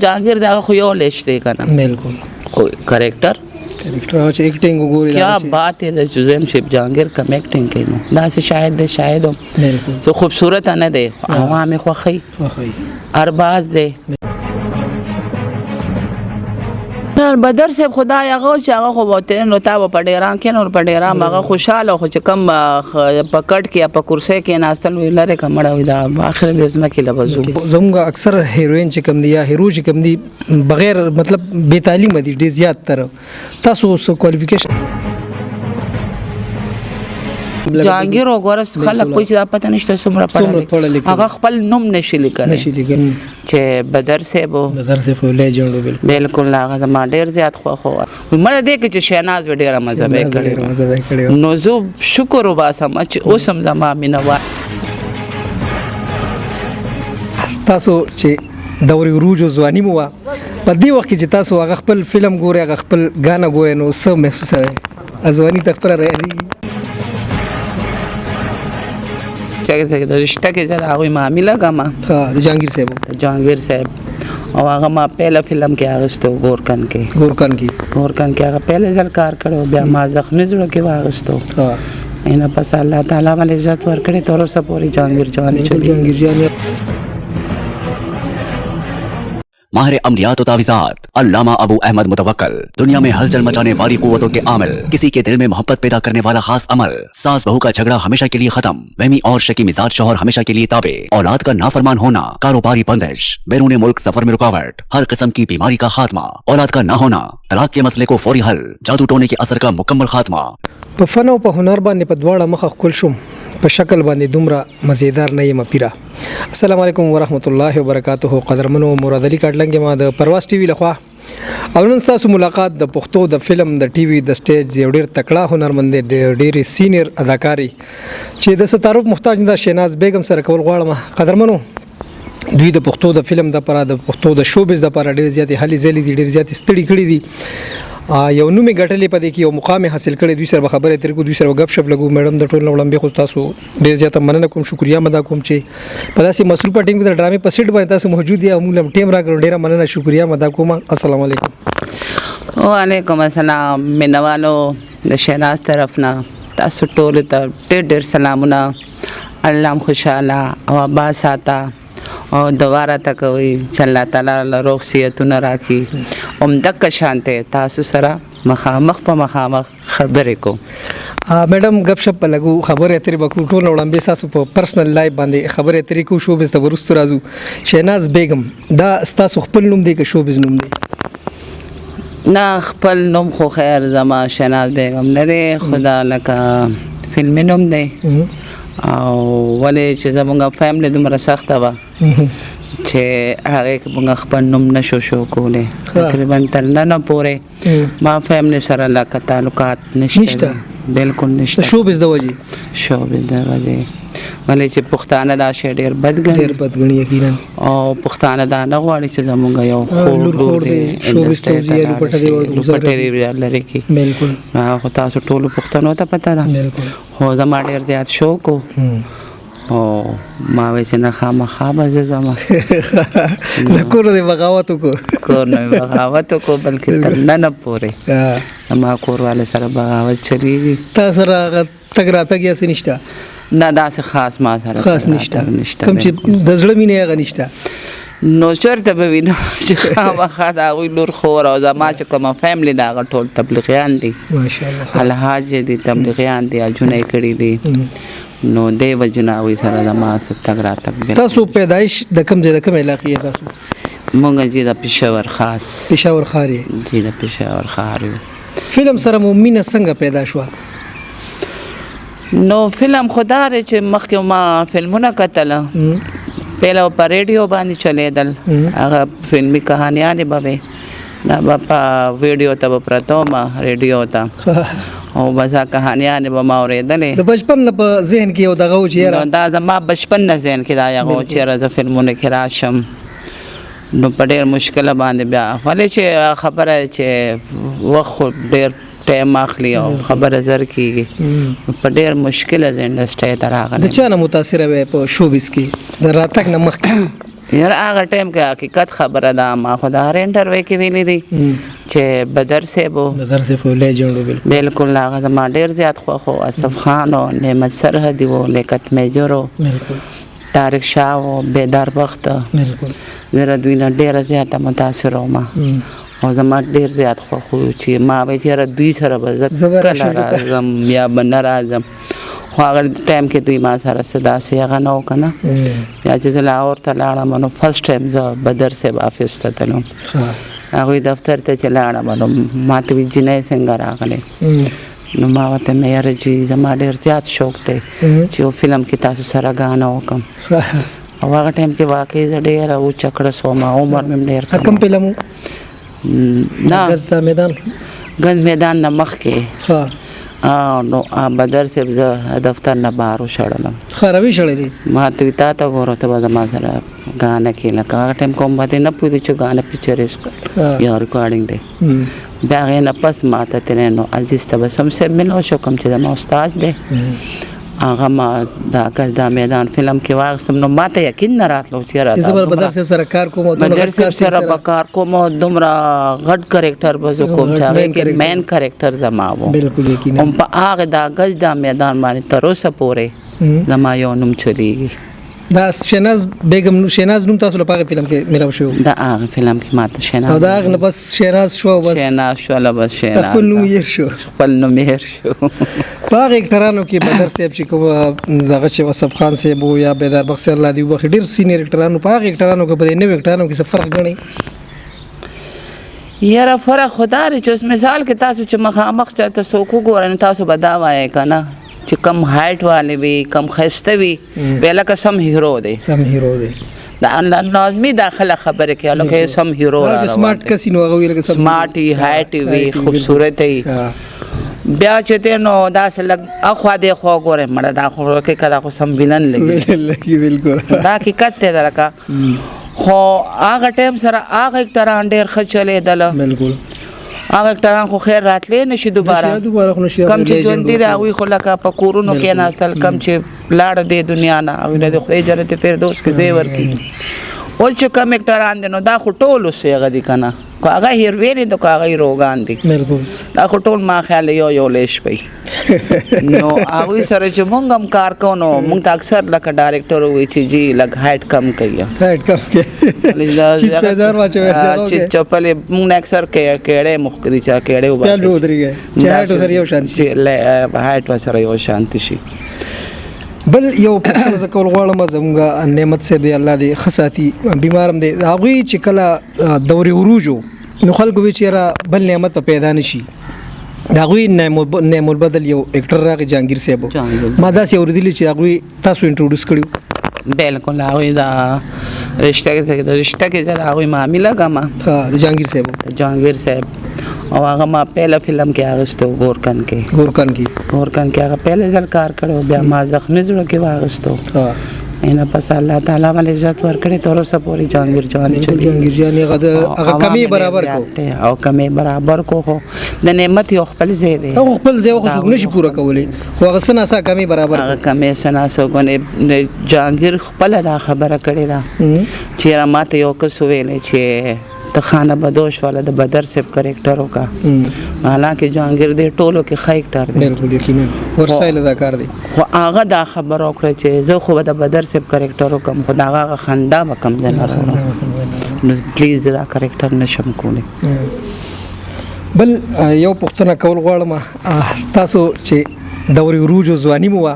جهانگیر دا خو یو لیش دی کنه بالکل خو کریکٹر چې ایکټینګ وګوري کیا بات ہے جزیم شپ جهانگیر کم ایکټینګ کوي نو دا سه شاهد دی شاهد بالکل سو خوبصورت نه دی عوام خو خي ارباز دی بدر صاحب خدای هغه چې هغه خو وته نو تا په ډیران کې نو په ډیران هغه خوشاله خو چې کم پکټ کې په کرسي کې ناستل ویلره کمړه وي دا اخر د اسمه کې لبزو زموږ اکثر هیروین چې کم دی یا هیرو چې کم دی بغیر مطلب بے تعلیم دي ډیر زیات تر تاسو کوالیفیکیشن جهانگیر وګورس خلک کوئی دا پته نشته څومره پړل هغه خپل نوم نشي لیکل چې بدر صاحب لیجند بالکل هغه ما ډیر زیات خو مړه دې کې چې شهناز ډیره مزه به کړی نو زه شکر وباسم چې اوسم زما مینه تاسو چې دوري عروج او ځواني مو په دې وخت کې چې تاسو هغه خپل فلم ګوري هغه خپل غانا ګوري نو څه محسوسوي ځواني تخپل راځي چې د رشتہ کې ځل هغه معاملې لګما ها جهانگیر صاحب او هغه ما پهله فلم کې اغستو گورکن کې هغه پهله ځل کار کړو بیا ما زخمی زړه کې واغستو ها اینا پس الله تعالی ول عزت ورکړي تر اوسه پوری جهانگیر جانی माहिर अमलियात और तावीज़ात अल्लामा अबू अहमद मुतवक्कल दुनिया में हलचल मचाने वाली कुव्वतों के आमिल किसी के दिल में मोहब्बत पैदा करने वाला खास अमल सास बहू का झगड़ा हमेशा के लिए खत्म वहमी और शकी मिजाज शौहर हमेशा के लिए ताबे औलाद का नाफरमान होना कारोबारी बंदिश बैरून मुल्क सफर में रुकावट हर किस्म की बीमारी का खात्मा औलाद का न होना तलाक के मसले को फौरी हल जादू टोने के असर का मुकम्मल खात्मा په فن او په هنر باندې په دواړه مخ خپل شوم په شکل باندې دومره مزیدار نه یم پیرا السلام علیکم ورحمت الله وبرکاته قدرمنو مراد علي کاټلنګ ما د پرواز ټي وی لخوا او نن تاسو ملاقات د پښتو د فلم د ټي وی د سټیج یو ډیر تکړه هنرمند ډیر سینیر اداکاری چې د ستارو محتاج د شیناز بیگم سره کول غواړم قدرمنو دوی د پښتو د فلم د لپاره د پښتو د شوبز د لپاره ډیر زیات هلي ځلې دي ډیر زیات ستړي کړي دي یو نومي ګټلې پدې کې یو مقام حاصل کړي دوی سره خبرې تر کو دوی سره غب شپ لګو میډم د ټول وړاندې خو تاسو ډیر زیات مننه کوم شکریا مدا کوم چې په داسې مصروفه ټیم کې د ډرامې په سیټ باندې تاسو موجود یې مولم ټیم راکړو ډیر مننه شکریا مدا کوم السلام علیکم وعلیکم السلام منوالو د شهناز طرفنا تاسو ټول ته ډیر سلامونه الله خوشاله او آباد ساته او دواره تکوي چې الله تعالی روغ صحتونه راکړي دک شانته تاسو سره مخامخ په مخامخ خبرې کو میډم غب شپ لګو خبرې اترې بکو ټول وړاندې تاسو په پرسنل لایف باندې خبرې اترې کو شو به ورست راځو شهناز بیگم دا تاسو خپل نوم دی که شوبز نوم دی نه خپل نوم خو خیر زما شهناز بیگم نه دی خدا لکه فلم نوم دی او ولې چې زمونږ فیملی دومره سخته وه چې هغه موږ خپل نوم نشو شو کولی تقریبا تر نن پورې ما فیملی سره لکه تعلقات نشته بالکل نشته شوبز د وجې ولې چې پښتانه دا شی ډېر بدګني یقینا او پښتانه دا نه غواړي چې زمونږ یو خور دی شوبز توزیه لپاره دی ورته لري کی بالکل خو تاسو ټول پښتنو ته پته ده بالکل خو زما ډېر زیات شوق او ما وې چې نه خامخا به زه ځم د کور د بغاوت کو بلکې تر نن پورې ما کور والے سره بغاوت چلیږي تا سره تګ راتګ یې نشته نه داسې خاص ما سره خاص نشته کوم چې د زړه مینه هغه نشته نو چرته به وینم چې خامخا د هغوی لور خور او زما چې کومه فیملی د هغه ټول تبلیغیان دي ماشاءالله الحاج دي تبلیغیان دي اجونه یې کړي دي نو دی وجنه وي سره زما تګ راتګ تاسو پیدایش د کوم ځای د کوم علاقې تاسو مونږ چې د پېښور خاص پېښور ښار یې چې د پېښور ښار فلم سره مو مینه څنګه پیدا شوه نو فلم خدا دی چې مخکې ما فلمونه کتله پهله په ریډیو باندې چلیدل هغه فلمي کهانیانې به وې دا به په ویډیو ته به پرته وم ریډیو ته او بس کهانیانې به ما اورېدلې د بچپن نه په ذهن کې یو دغه و چې دا زما بچپن نه ذهن کې دا یغه چې یاره زه فلمونه کې راشم نو په ډېر مشکله باندې بیا ولې چې خبره چې وخت ډېر ټایم اخلي او خبره زر کېږي په ډېر مشکله زه انډسټرۍ ته راغلم د چا نه متاثره وې په شوبز کې د راتګ نه مخکې یاره هغه ټایم کې حقیقت خبره ده ما خو د هر انټرویو کې ویلي دي چې بدر صاحب و بدر صاحب لیجنډ بالکل بالکل هغه زما ډېر زیات خوښ و اسف خان و نعمت سرحدي و لیاقت میجر و بالکل طارق شاه و بیدار بخت بالکل زه د دوی نه ډېره زیاته متاثره وم او زما ډېر زیات خوښ و چې ما به چې یاره دوی سره به زه کله راځم یا به نه راځم خو هغه ټایم کې دوی ما سره څه داسې هغه نه و که نه بیا چې زه لاهور ته لاړم نو فسټ ټایم زه بدر صاحب آفس ته تلم هغوی دفتر ته چې لاړم نو ما ته وی جنۍ څنګه راغلی نو ما ورته مې یاره جي زما ډېر زیات شوق دی چې یو فلم کې تاسو سره ګانه وکړم او هغه ټایم کې واقعي زه ډېره اوچه کړه سوم عمر مې ډېر کم کوم فلم و نه ګزدا میدان ګنج میدان نه مخکې نو بدر صاحب زه دفتر نه بهر وشړلم خرابې شړلې ما ته وي تا ته ګوره ته به زما سره ګانه کې لکه هغه ټایم کوم به دې نه پوهېدې چې ګانه پیکچریست یا ریکارډینګ دی بیا هغې نه پس ما ته ترې نو عزیز تبسم صاحب ملو شو کوم چې زما استاد دی هغه ما دا ګزدا میدان فلم کې واخیستم نو ما ته یقین نه راتلو چې یاره بدر صاحب سره کار کوم بدر صاحب سره به کار کوم دومره غټ کریکټر به زه کوم چې هغې کې مین کریکټر زما و بالکل یقینا هم په هغې دا ګزدا میدان باندې تر اوسه پورې زما یو نوم چلیږي دا شهناز بیگم شهناز نوم تاسو لپاره فلم کې ملاو شو دا هغه فلم کې ماته شهناز او دا هغه نه بس شهناز شو بس شهناز شو له بس شهناز خپل نوم یې شو خپل نوم یې شو په هغه اکټرانو کې بدر صاحب چې کوم دغه چې اسف خان صاحب یا بیدار بخش الله دی وبخ ډیر سینیر اکټرانو په هغه اکټرانو کې په دې نوې اکټرانو کې څه فرق غني یاره فرق خدا لري چې مثال کې تاسو چې مخامخ چاته څوک وګورئ تاسو به دا وایئ که نه چې کم هایټ والے وي کم ښایسته وي بیا لکه سم هیرو دی سم هیرو دی دا لازمي داخله خبره کوي لکه سم هیرو را روان سمارټ کسي نو هغه لکه سمارټ وي هایټ وي خوبصورت وي بیا چې دی نو داسې لږ اخوا دی خوا ګورئ مړه دا خو کې که دا خو سم ویلن لګي بالکل دا حقیقت دی لکه خو هغه ټایم سره هغه اکټران ډېر ښه چلېدله بالکل هغه اکټران خو خیر راتلی نشي دوباره کم چې ژوندي دی هغوی خو لکه په کورونو کېناستل کم چې لاړه دی دنیا نه هغوی د خدای جنت فردوس کې ځای ورکړي اوس چې کم اکټران دی نو دا خو ټول اوس هغه دي که نه که هغه هیروین دي که هغه هیروګان دي دا خو ټول ما خیال یو لیش پی نو هغوی سره چې مونږ هم کار کوو نو مونږ ته اکثر لکه ډایرکټر ووایي چې جی لږ هایټ کم کوي چې چپلې مونږ نه اکثر کېړې مخکري چا کېړې هایټ ورسره یو شانتي شي بل یو پوښتنه زه کول غواړم زموږ نعمت صاحب دی الله دې ښه ساتي بیمار هم دی هغوی چې کله دورې عروج نو خلکو وی چې یاره بل نعمت په پیدا نه شي د هغوی نعم البدل یو اکټر راغی جهانګیر صاحب ما داسې اورېدلي چې هغوی تاسو انټروډیوس کړي بالکل هغوی دا رشته کې د هغوی معامله کومه د جهانګیر صاحب او هغه ما پهله فلم کې اغوستو ګورکن کې هغه پهله ځل کار کړو بیا ما زخمي زړه کې واغوستو اینا پس الله تعالی ول عزت ورکړي تر اوسه پورې جهانګیر جان هغه کمی برابر کو او کمی برابر کو خو د نعمت یو خپل ځای دی او خپل ځای خو نشي پوره کولی خو هغه سناسا کمی برابر هغه کمی سناسا کو نه جهانګیر خپل دا خبره کړي دا چې ما ته یو کس ویلې چې ته خانه بدوش والا د بدر صاحب کریکټر وکا حالانکه جهانګیر دی ټولو کې ښه اکټر دی بالکل یقینا ورسایل اداکار دی خو هغه دا خبره وکړه چې زه خو د بدر صاحب کریکټر وکم خو د هغه خندا به کم دی نه نو پلیز دا کریکټر نشم کولی بل یو پوښتنه کول غواړم تاسو چې دورې عروج او ځواني مو وه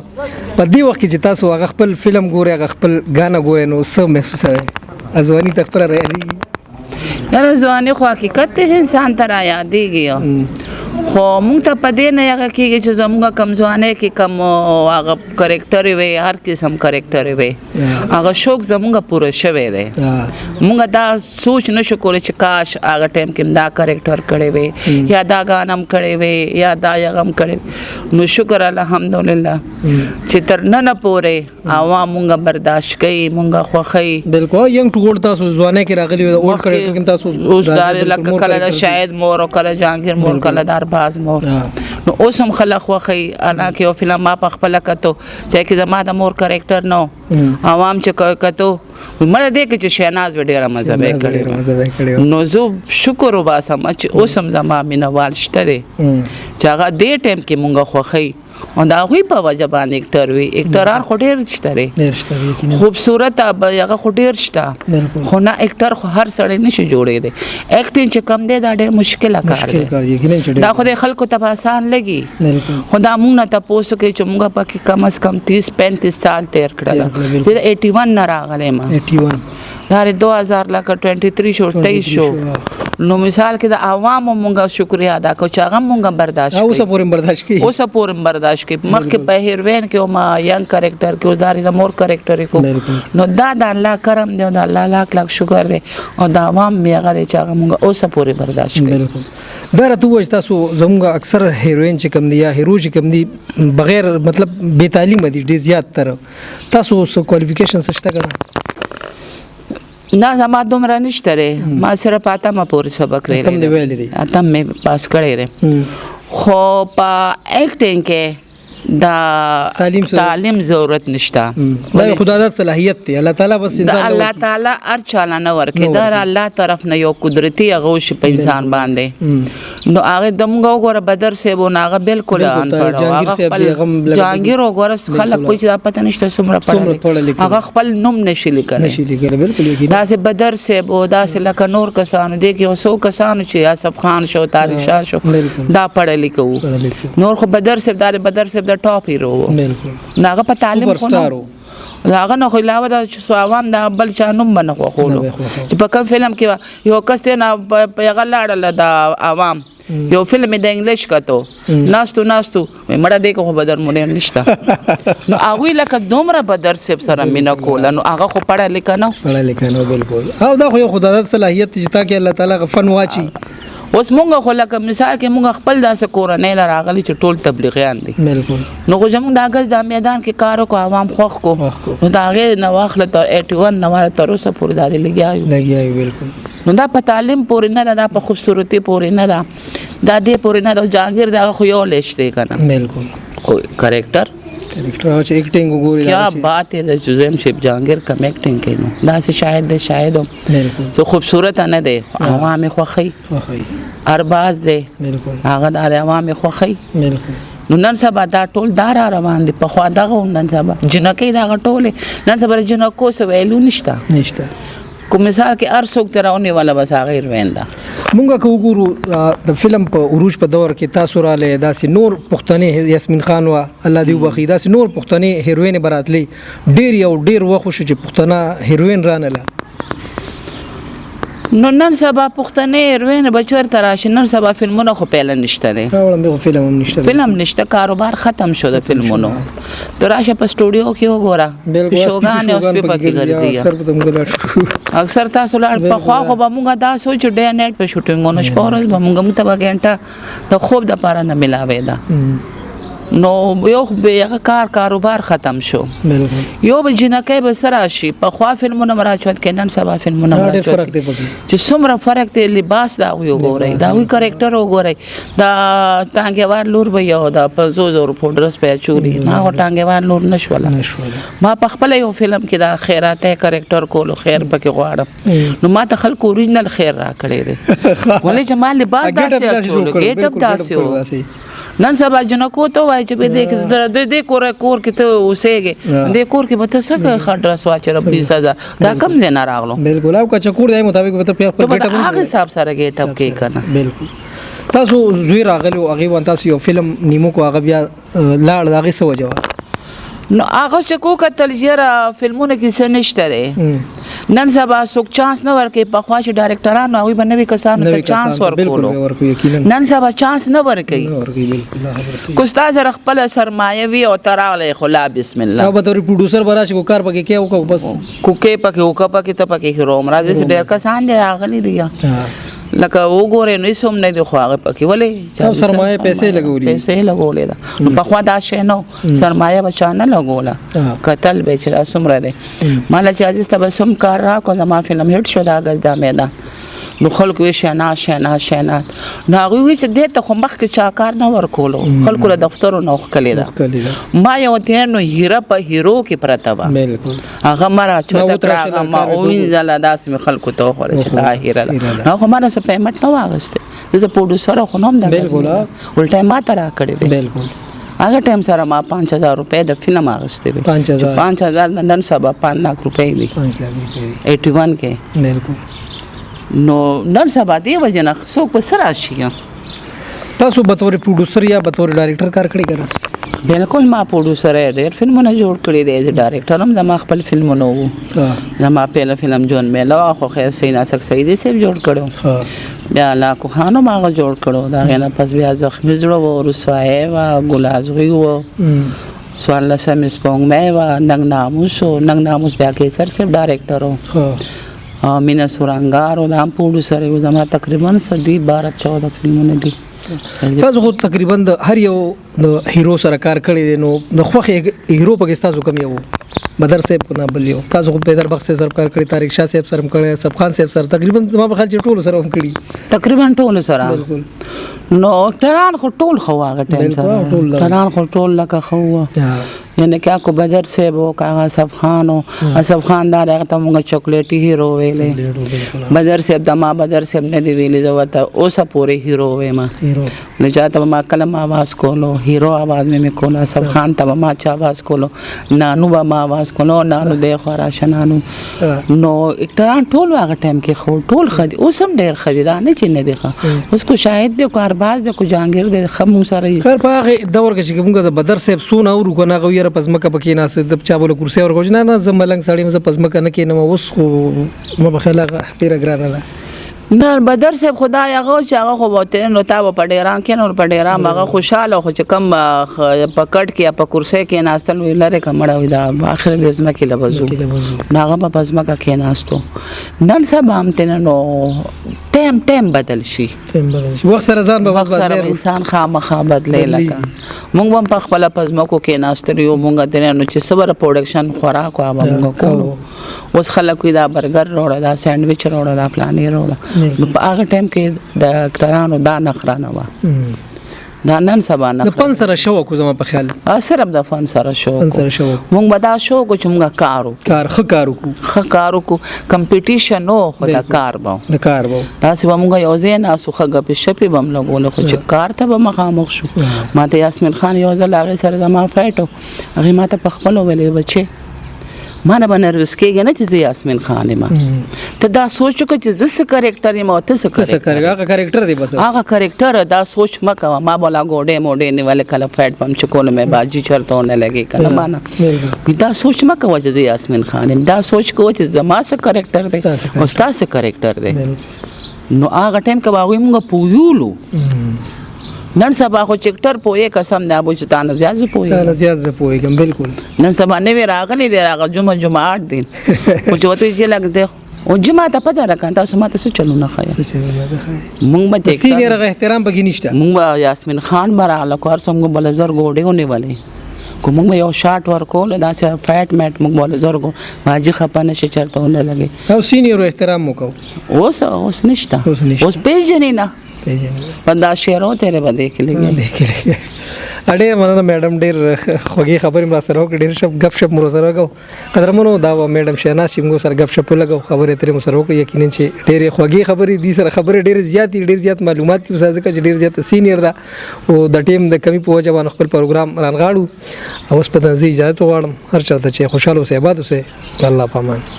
په دې وخت کې چې تاسو هغه خپل فلم ګورئ هغه خپل ګانا ګورئ نو څه محسوسوئ ځواني ته خپله رايادېږي یاره ځواني خو حقیقت ته انسان ته رایادېږي خو مونږ ته په دې نه هغه کېږي چې زموږ کم ځوانۍ کې کم هغه کرکټرې وی هر قسم کرکټرې وی هغه شوق زموږ پوره شوی دی مونږ دا سوچ نشو کولی چې کاش هغه ټایم کې دا کرکټر کړی وی یا دا ګانا هم کړی وی یا دا هغه هم کړی نو شکر الحمدلله چې تر ننه پورې عوام مونږ برداشت کوي مونږ خوښوي بالکل ینګ ټو اولډ تاسو ځوانۍ کې راغلي وي د اولډ کرکټر کې تاسو اوس دا لکه کله د شاهد مور او کله جهانګیر مور کله د ارباز مور نو اوس هم خلک خوښوي حالانکه یو فلم ما په خپله کتو چې کې زما د مور کرکټر نو عوام چې کتو مړه دی که چې شهناز به ډېره مزه به یې کړې نو زه شکر وباسم چې اوس هم زما مینهوال شته دی چې هغه دې ټایم کې مونږ خوښوي او د هغوی په وجه باندې اکټر وي اکټران خو ډېر شته دی خوبصورت هغه خو ډېر شته خو نه اکټر خو هر سړی نشي جوړېدی اکټینګ چې کم دی دا ډېر مشکله کار دی دا خو د خلکو ته به آسان لګي خو دا مونږ نه تپوس کوي چې مونږ پکې کم از کم 30-35 سال تیر کړله زه د 81 نه راغلی ما دا 2023 شو 23 شو نو مثال کې د عوامو مونږ شکریا ادا کوو چې هغه مونږ برداشت کوي اوسه پورې برداشت کوي مخکې په هیروین کې ما ینګ کرکټر کې اوس د مور کرکټر کو نو دا د الله کرم دی او د الله لاک شکر دی او د عوام مې هغه دی چې هغه مونږ اوسه پورې برداشت کوي دا راته وایي تاسو زموږ اکثر هیروین چې کوم دی یا هیرو چې کوم دی بغیر مطلب بې تعلیمه دي ډېر زیات تر تاسو کوالیفیکیشن څه شته که نه زما دومره نشته دی ما صرف اتمه پورې سبق ویلی دی اتم مې پاس کړی دی خو په ایکټینګ کې دا تعلیم ضرورت نشته دا خدا د صلاحیت دی الله تعالی بس انسان الله تعالی هر چاله نه ورکړي دا الله طرف نه یو قدرتي هغه شي په انسان باندې نو هغه دمغه وګوره بدر صاحب نو هغه بالکل ان پړو هغه خپل جهانگیر وګوره خلک کوئی دا پته نشته څومره پړل هغه خپل نوم نشي لیکل بالکل دا سه بدر صاحب او دا سه لکه نور کسانو دي کې اوسو کسانو چې اسف خان شو طارق شاه شو دا پړل لیکو نور خو بدر صاحب د ټاپ هیرو ناغه په تعلیم خو هغه نه خو علاوه د عوام د بل چا نوم باندې خوړو چې په کوم فلم کې یو کس ته نه په هغه لاړل د عوام یو فلم د انګلیش کتو ناستو مړه دی خو بدر مونږ نشته نو هغه لکه دومره بدر سره مینا کول نو هغه خو پړه لیکنو بالکل او دا خو خدای د صلاحیت چې تا کې الله تعالی غفن واچي اوس مونږ خو لکه مثال کې مونږ خپل داسې کورنۍ له راغلي چې ټول تبلیغیان دي بالکل نو خو زموږ د اګست د میدان کې کار وکړو عوام خوښ کو نو د هغې نه واخله تر 81 نه تر اوسه پورې دا دی لګیا بالکل نو دا په تعلیم پورې نه ده دا په خوبصورتي پورې نه ده دا دې پورې نه ده جهانګیر د هغه خو یو لیشت دی که نه بالکل خو کرکټر ایکټینګ وګورئ کیا بات ہے جزیم شپ جهانگیر کم ایکټینګ کوي نو دا سه شاهد هم سو خوبصورت نه دی عوام خوښي ارباز دی هغه د عوام خوښي نو نن سبا دا ټول دار روان دي په خوا دغه نن سبا جنکې دا ټول نن سبا جنکو سو ویلو نشته کوم مثال کې هر څوک تراونی والا بس غیر ویندا مونږه کو ګورو د فلم په عروج په دور کې تاسو را لې داسې نور پښتنې یاسمین خان وا الله دی وبخي داسې نور پښتنې هیروین براتلی ډیر وخت شو چې پښتنه هیروین رانله نو نن سبا پښتنې هیروین بچر تراش نن سبا فلمونه خو پیل نشته دي فلم نشته کاروبار ختم شو د فلمونو تراشه په سټوډیو کې وګوره شوګان اوس په پکې ګرځي اکثر تاسو لاړ په خوا خو به مونږه دا سوچ ډے نیټ په شوټینګونو شپورز به مونږه متبا غنټه د خوب د پاره نه ملاوي دا نو یو به کاروبار ختم شو یو به جنکې به سره شي په خوا فلمونه مراجعت کینن سبا فلمونه مراجعت چې څومره فرق دی لباس دا وی وګورئ دا وی کریکټر وګورئ دا ټانګوار لور به یو دا 500 فوټرس په چوري نه ټانګوار لور نشوله ما په خپل یو فلم کې دا خیراته کریکټر کولو خیر پکې غواړم نو ما ته خلک اوریجنل خیر را کړی دی ولې چې ما لباس داسې ګیټ اپ داسې نن سبا جنکو ته وای چې به دې کور کې ته اوسېږي دې کور کې به ته څه خډرس واچره 20000 دا کم دی نه راغلو بالکل او کا چکور دی مطابق به ته ګیټ اپ هغه حساب سره ګیټ اپ کې کنه بالکل تاسو زوی راغلو هغه وان تاسو یو فلم نیمو کو هغه بیا لاړ هغه څه وجه نو هغه چې کو کتل یاره فلمونه کې څه نشته دی نن سبا څوک چانس نه ورکوي پخوا چې ډایرکټرانو هغوی به نوي کسانو ته چانس ورکولو نن سبا چانس نه ورکوي که ستا سره خپله سرمایه وي او ته راغلی خو لا بسم الله او به ته پروډوسر به راشي کو کار پکې کې وکړو بس کوکې پکې وکړه پکې ته پکې هیرو همراز داسې ډېر کسان دي راغلي دي لکه وګورئ نو هېڅ هم نه دي خو هغه پکې ولې سرمایه پیسې لګولې ده نو پخوا دا شی نه سرمایه به چا نه لګوله کتل به چې دا څومره دی ما له چې عزیز ته به څوم کار راکړو زما فلم هیټ شو د اګست دا میدان نو خلکو یې شهناز نو هغوی وایي چې دې ته خو مخکې چا کار نه ورکولو خلکو له دفترو نه وښکلې ده ما یو ته نو هیره په هیرو کې پرته وه هغه ما راچوته کړه هغه ما ووینځله داسې مې خلکو ته وخوړه چې دا هیره ده نو خو ما نه څه پیمنټ نه واخیستی زه پروډوسر خو نه هم دغه الټا یې ما ته راکړې دی هغه ټایم سره ما 5000 روپۍ د فلم اخیستی دی 5000 نن سبا 5 लाख روپۍ دي 81 کې نو نن سبا دی وجه نه څوک په سر راشي تاسو به طور پروډوسر یا به طور ډایرکټر کار کړی کنه بالکل ما پروډوسر ډېر فلمونه جوړ کړي دي ایز ډایرکټر هم زما خپل فلمونه وو زما پیله فلم جون میلا خو خیر سینا سک سیدی صاحب جوړ کړو بیا لاکو خانو ما جوړ کړو دا غنه پس بیا زخمی زړه و رسوای و ګلازغي و سوال سم سپونګ مې و ننګ ناموس بیا کې سر صاحب ډایرکټر و مینا سورانګار او د پروډوسر و زما تقریبا 12-14 فلمونه دي تاسو خو تقریبا د هر یو د هیرو سره کار کړی دی نو د خوښ هیرو پکې تاسو کم یو بدر صاحب کو نه بلیو تاسو خو پیدر بخش سره کار کړی طارق شاه صاحب سره کړی سب خان صاحب سره تقریبا ما په خیال چې ټول سره هم کړی تقریبا ټول سره نو ټران خو ټول خو هغه ټایم سره ټران خو ټول لکه خو یعنی کیا کو بدر صاحب او کاغه اسف خان او اسف خان دا هغه ته موږ چاکلیټي هیرو ویلې بدر صاحب د ما بدر صاحب نه دی ویلې دا وته اوسه پوره هیرو وې ما هیرو نه چاته ما کلم आवाज کولو هیرو आवाज مې کولو اسف خان ته ما چا आवाज کولو نانو با ما आवाज کولو نانو د خورا شنانو نو اکټران ټول هغه ټایم کې خو ټول خدي اوس هم ډېر خدي دا نه چې نه دی ښه اوس کو شاهد دی کارباز دی کو جهانگیر دی خمو سره خیر په هغه دور کې چې موږ د بدر صاحب سونه او کو نه غویر پزمکه پکې نه د چا بوله کرسي اور کوجنا نه زملنګ سړی مزه پزمکه نه کې نه اوس خو ما بخیله ډیره ګرانه ده نه بدر صاحب خدای هغه چې هغه خو وته نو تا په ډیران کې نو په ډیران هغه خوشاله خو چې کم پکټ کې په کرسي کې ناستل ویلره کمړه وي دا اخر د زمکه لبزو ناغه په پزمکه کې ناستو نن سبا هم تنه نو ټیم بدل شي وخت سره ځان به وخت سره انسان خامخا بدلې لکه مونږ هم په خپل پزمکو کې ناستل یو مونږ دنه نو چې صبر پروډکشن خوراک او مونږ کوو اوس خلک دا برګر وروړه دا سینډویچ وروړه دا فلانی وروړه نو په هغه ټایم کې د اکټرانو دا نخرانه وه دا نن سبا نه د فن سره شو کو زما په خیال صرف د فن سره شو مونږ به دا شو کو چې مونږ کارو کو کمپټیشن نو خو دا کار به تاسو به مونږ یو ځای نه سوخه غپ شپې بم لګول خو چې کار ته به مخامخ شو ماته یاسمین خان یو ځل هغه سره زما فایټو هغه ماته په خپل ویلې بچي ما نه باندې رسکیږي نه چې یاسمین خان ما ته دا سوچو چې زس کریکټر یم او ته څه کریکټر هغه کریکټر دی بس هغه کریکټر دا سوچ مکه ما بولا ګوډه موډه نیواله کله فیټ پم چکول مې باجی چرته نه لګي کنه معنا دا سوچ مکه چې یاسمین خان دا سوچ کو چې زما څه کریکټر دی او تاسو کریکټر دی نو هغه ټایم کې واغوي موږ پویولو نن سبا خو چکټر پوهه قسم نه ابو چې تانه زیات پوهه بالکل نن سبا نه وی راغلی دی هغه جمعه 8 دن خو چې وته چې لګته او جمعه ته پته راکان تاسو ماته څه چلو نه خایا مونږ به سینیر احترام پکې نشته مونږ یاسمین خان براله کار څنګه بلزر ګوډه ونیولې کوم یو شارټ ورکول دا چې فیټ میټ مونږ بلزر ګو باجی خپانه شي چرته نه لګي او سینیر احترام وکاو اوس نشته اوس پیژنې نه بندا شیرو تیرے باندې کېږي اډیر مننه میډم ډیر خوږی خبرې ما سره وکړې ډیر شپ غپ شپ مر سره وکاو قدرمنو دا میډم شهناز چې موږ سره غپ شپ لګاو خبرې ترې مو سره وکړې یقینا چې ډیر خوږی خبرې دي سره خبرې ډیر زیات معلومات دي وسازه چې ډیر زیات سینیر دا او د ټیم د کمی په وجه باندې خپل پروګرام رانغاړو اوس په تنظیم اجازه غواړم هر چاته چې خوشاله اوسه آباد اوسه الله پامان